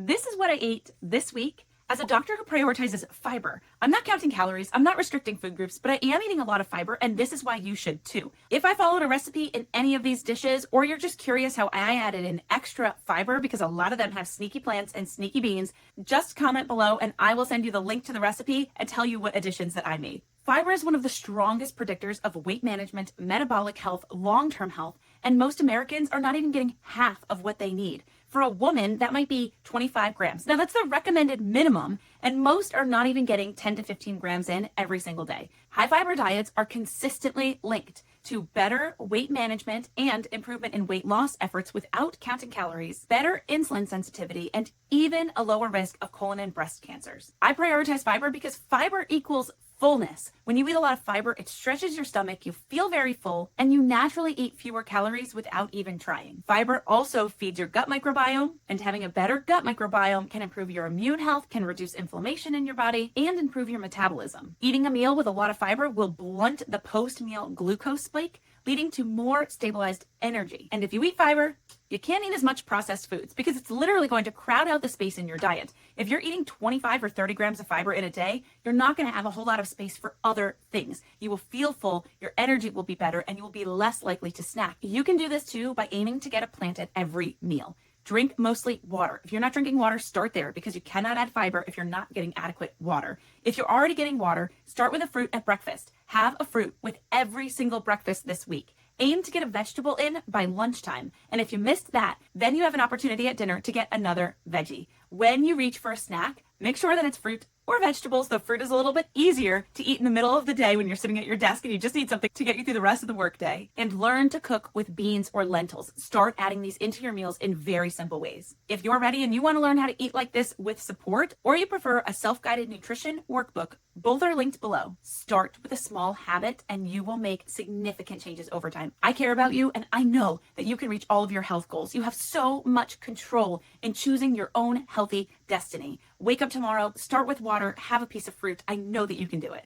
This is what I ate this week. As a doctor who prioritizes fiber, I'm not counting calories, I'm not restricting food groups, but I am eating a lot of fiber, and this is why you should too. If I followed a recipe in any of these dishes, or you're just curious how I added in extra fiber because a lot of them have sneaky plants and sneaky beans, just comment below and I will send you the link to the recipe and tell you what additions that I made. Fiber is one of the strongest predictors of weight management, metabolic health, long-term health, and most Americans are not even getting half of what they need. For a woman, that might be 25 grams. Now, that's the recommended minimum, and most are not even getting 10 to 15 grams in every single day. High fiber diets are consistently linked to better weight management and improvement in weight loss efforts without counting calories, better insulin sensitivity, and even a lower risk of colon and breast cancers. I prioritize fiber because fiber equals fullness. When you eat a lot of fiber, it stretches your stomach, you feel very full, and you naturally eat fewer calories without even trying. Fiber also feeds your gut microbiome, and having a better gut microbiome can improve your immune health, can reduce inflammation in your body, and improve your metabolism. Eating a meal with a lot of fiber will blunt the post-meal glucose spike, leading to more stabilized energy. And if you eat fiber, you can't eat as much processed foods because it's literally going to crowd out the space in your diet. If you're eating 25 or 30 grams of fiber in a day, you're not going to have a whole lot of space for other things. You will feel full, your energy will be better, and you will be less likely to snack. You can do this too by aiming to get a plant at every meal. Drink mostly water. If you're not drinking water, start there because you cannot add fiber if you're not getting adequate water. If you're already getting water, start with a fruit at breakfast. Have a fruit with every single breakfast this week. Aim to get a vegetable in by lunchtime. And if you missed that, then you have an opportunity at dinner to get another veggie. When you reach for a snack, make sure that it's fruit or vegetables. The fruit is a little bit easier to eat in the middle of the day when you're sitting at your desk and you just need something to get you through the rest of the workday. And learn to cook with beans or lentils. Start adding these into your meals in very simple ways. If you're ready and you want to learn how to eat like this with support, or you prefer a self-guided nutrition workbook, both are linked below. Start with a small habit and you will make significant changes over time. I care about you and I know that you can reach all of your health goals. You have so much control in choosing your own healthy destiny. Wake up tomorrow, start with water, have a piece of fruit. I know that you can do it.